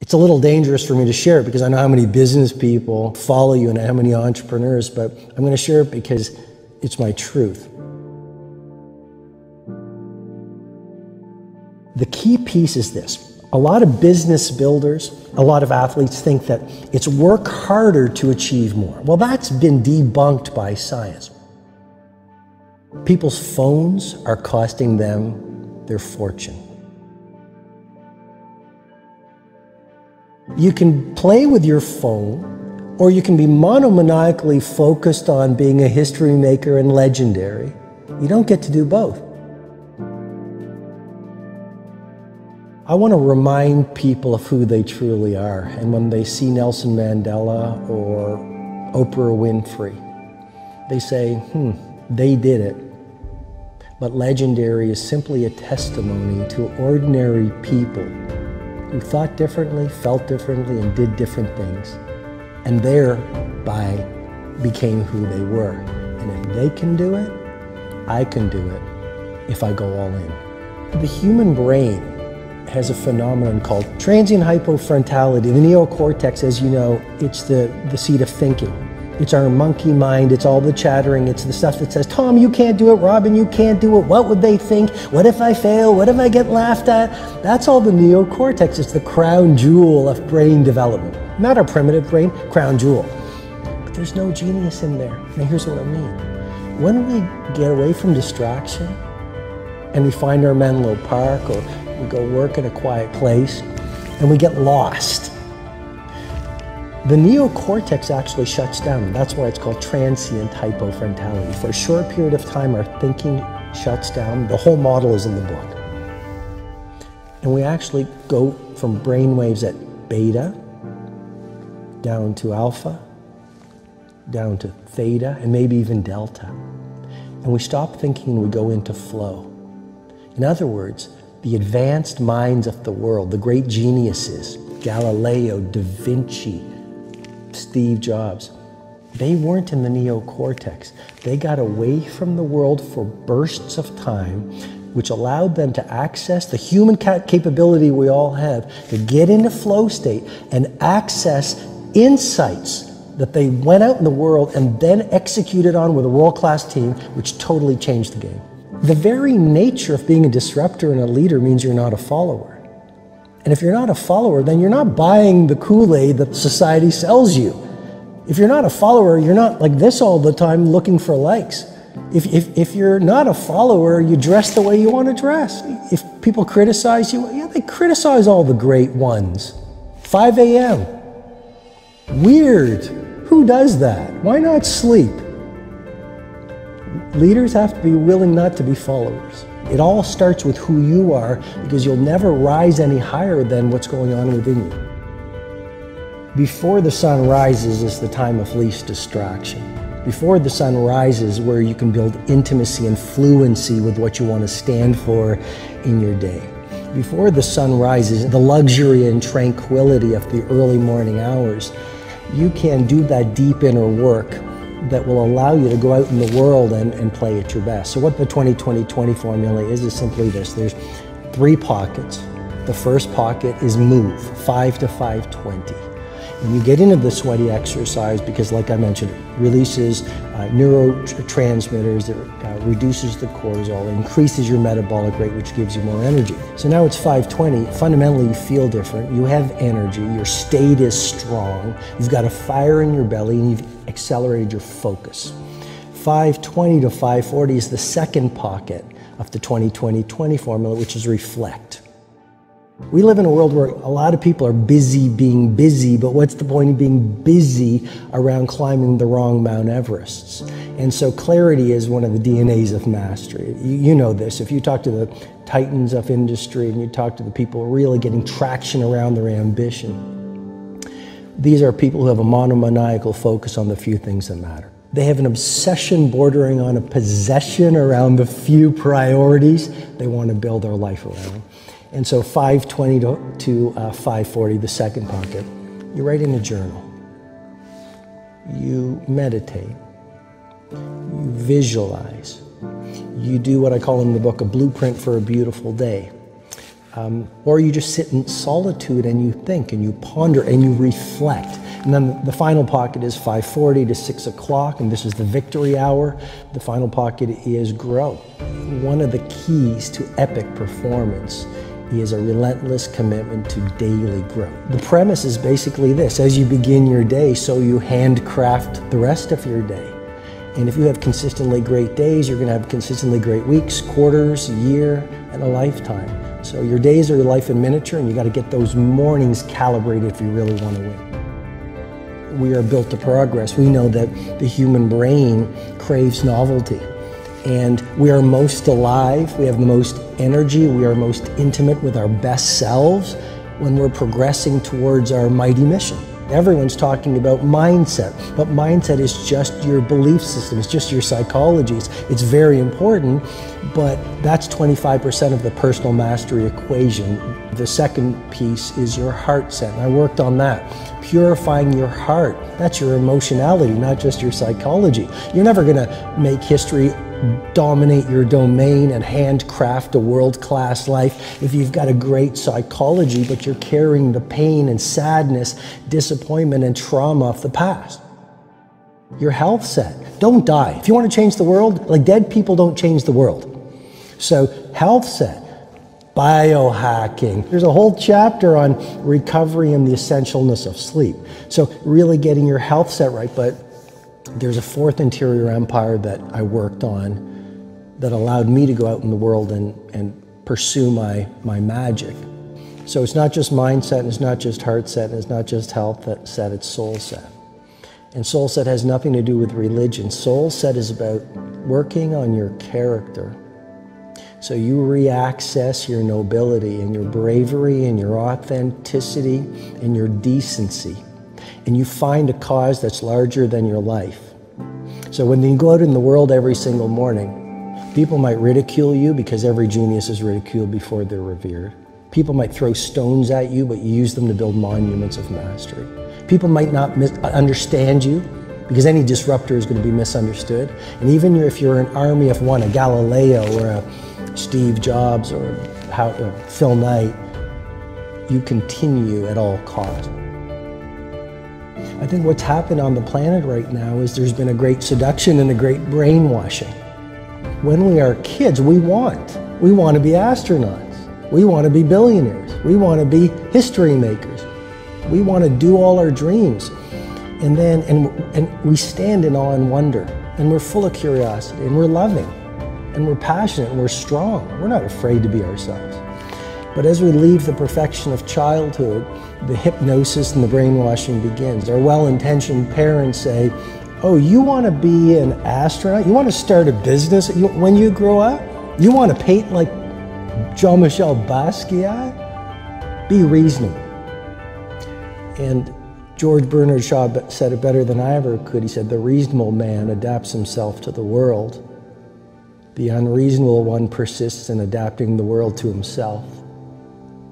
It's a little dangerous for me to share it because I know how many business people follow you and how many entrepreneurs, but I'm going to share it because it's my truth. The key piece is this. A lot of business builders, a lot of athletes think that it's work harder to achieve more. Well, that's been debunked by science. People's phones are costing them their fortune. You can play with your phone, or you can be monomaniacally focused on being a history maker and legendary. You don't get to do both. I want to remind people of who they truly are, and when they see Nelson Mandela or Oprah Winfrey, they say, they did it. But legendary is simply a testimony to ordinary people who thought differently, felt differently, and did different things, and thereby became who they were. And if they can do it, I can do it if I go all in. The human brain has a phenomenon called transient hypofrontality. The neocortex, as you know, it's the seat of thinking. It's our monkey mind, it's all the chattering, it's the stuff that says, Tom, you can't do it, Robin, you can't do it, what would they think, what if I fail, what if I get laughed at? That's all the neocortex, it's the crown jewel of brain development. Not our primitive brain, crown jewel. But there's no genius in there. Now here's what I mean. When we get away from distraction, and we find our Menlo Park, or we go work in a quiet place, and we get lost, the neocortex actually shuts down. That's why it's called transient hypofrontality. For a short period of time, our thinking shuts down. The whole model is in the book. And we actually go from brain waves at beta, down to alpha, down to theta, and maybe even delta. And we stop thinking and we go into flow. In other words, the advanced minds of the world, the great geniuses, Galileo, Da Vinci, Steve Jobs, they weren't in the neocortex. They got away from the world for bursts of time, which allowed them to access the human capability we all have to get into flow state and access insights that they went out in the world and then executed on with a world-class team, which totally changed the game. The very nature of being a disruptor and a leader means you're not a follower. And if you're not a follower, then you're not buying the Kool-Aid that society sells you. If you're not a follower, you're not like this all the time looking for likes. If you're not a follower, you dress the way you want to dress. If people criticize you, yeah, they criticize all the great ones. 5 a.m. Weird. Who does that? Why not sleep? Leaders have to be willing not to be followers. It all starts with who you are, because you'll never rise any higher than what's going on within you. Before the sun rises is the time of least distraction. Before the sun rises, where you can build intimacy and fluency with what you want to stand for in your day. Before the sun rises, the luxury and tranquility of the early morning hours, you can do that deep inner work that will allow you to go out in the world and play at your best. So what the 20-20-20 formula is simply this. There's 3 pockets. The first pocket is move, 5 to 5-20. And you get into the sweaty exercise because, like I mentioned, it releases neurotransmitters, it reduces the cortisol, it increases your metabolic rate, which gives you more energy. So now it's 5-20. Fundamentally, you feel different. You have energy. Your state is strong. You've got a fire in your belly, and you've accelerated your focus. 5-20 to 5-40 is the second pocket of the 20-20-20 formula, which is reflect. We live in a world where a lot of people are busy being busy, but what's the point of being busy around climbing the wrong Mount Everests? And so clarity is one of the DNAs of mastery. You know this. If you talk to the titans of industry and you talk to the people really getting traction around their ambition, these are people who have a monomaniacal focus on the few things that matter. They have an obsession bordering on a possession around the few priorities they want to build their life around. And so 5-20 to 5-40, the second pocket, you write in a journal, you meditate, you visualize, you do what I call in the book a blueprint for a beautiful day. Or you just sit in solitude and you think and you ponder and you reflect. And then the final pocket is 5:40 to 6 o'clock, and this is the victory hour. The final pocket is grow. One of the keys to epic performance is a relentless commitment to daily growth. The premise is basically this: as you begin your day, so you handcraft the rest of your day. And if you have consistently great days, you're going to have consistently great weeks, quarters, a year, and a lifetime. So your days are your life in miniature, and you got to get those mornings calibrated if you really want to win. We are built to progress. We know that the human brain craves novelty, and we are most alive, we have the most energy, we are most intimate with our best selves when we're progressing towards our mighty mission. Everyone's talking about mindset, but mindset is just your belief system, it's just your psychology. It's very important, but that's 25% of the personal mastery equation. The second piece is your heart set, and I worked on that. Purifying your heart, that's your emotionality, not just your psychology. You're never gonna make history, dominate your domain, and handcraft a world-class life if you've got a great psychology, but you're carrying the pain and sadness, disappointment and trauma of the past. Your health set, don't die. If you want to change the world, like dead people don't change the world. So health set, biohacking. There's a whole chapter on recovery and the essentialness of sleep. So really getting your health set right, but there's a fourth interior empire that I worked on that allowed me to go out in the world and pursue my magic. So it's not just mindset, and it's not just heart set, and it's not just health set, it's soul set. And soul set has nothing to do with religion. Soul set is about working on your character. So you re-access your nobility and your bravery and your authenticity and your decency. And you find a cause that's larger than your life. So when you go out in the world every single morning, people might ridicule you because every genius is ridiculed before they're revered. People might throw stones at you, but you use them to build monuments of mastery. People might not understand you because any disruptor is going to be misunderstood. And even if you're an army of one, a Galileo or a Steve Jobs or Phil Knight, you continue at all costs. I think what's happened on the planet right now is there's been a great seduction and a great brainwashing. When we are kids, we want to be astronauts. We want to be billionaires. We want to be history makers. We want to do all our dreams. And we stand in awe and wonder. And we're full of curiosity. And we're loving. And we're passionate. And we're strong. We're not afraid to be ourselves. But as we leave the perfection of childhood, the hypnosis and the brainwashing begins. Our well-intentioned parents say, oh, you want to be an astronaut? You want to start a business when you grow up? You want to paint like Jean-Michel Basquiat? Be reasonable. And George Bernard Shaw said it better than I ever could. He said, the reasonable man adapts himself to the world. The unreasonable one persists in adapting the world to himself.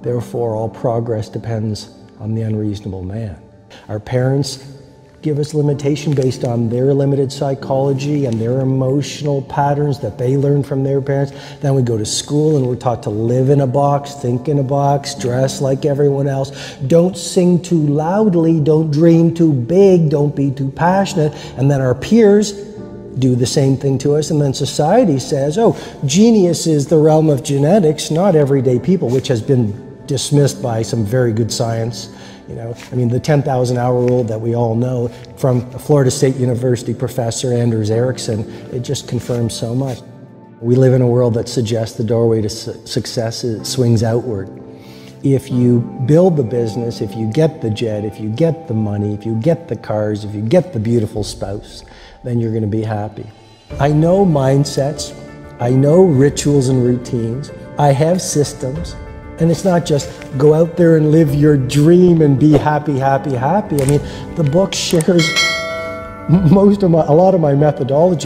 Therefore, all progress depends on the unreasonable man. Our parents give us limitation based on their limited psychology and their emotional patterns that they learned from their parents. Then we go to school and we're taught to live in a box, think in a box, dress like everyone else. Don't sing too loudly, don't dream too big, don't be too passionate. And then our peers do the same thing to us. And then society says, oh, genius is the realm of genetics, not everyday people, which has been dismissed by some very good science. You know, I mean, the 10,000-hour rule that we all know from Florida State University professor Anders Ericsson, it just confirms so much. We live in a world that suggests the doorway to success swings outward. If you build the business, if you get the jet, if you get the money, if you get the cars, if you get the beautiful spouse, then you're going to be happy. I know mindsets, I know rituals and routines, I have systems. And it's not just go out there and live your dream and be happy, happy, happy. I mean, the book shares a lot of my methodology.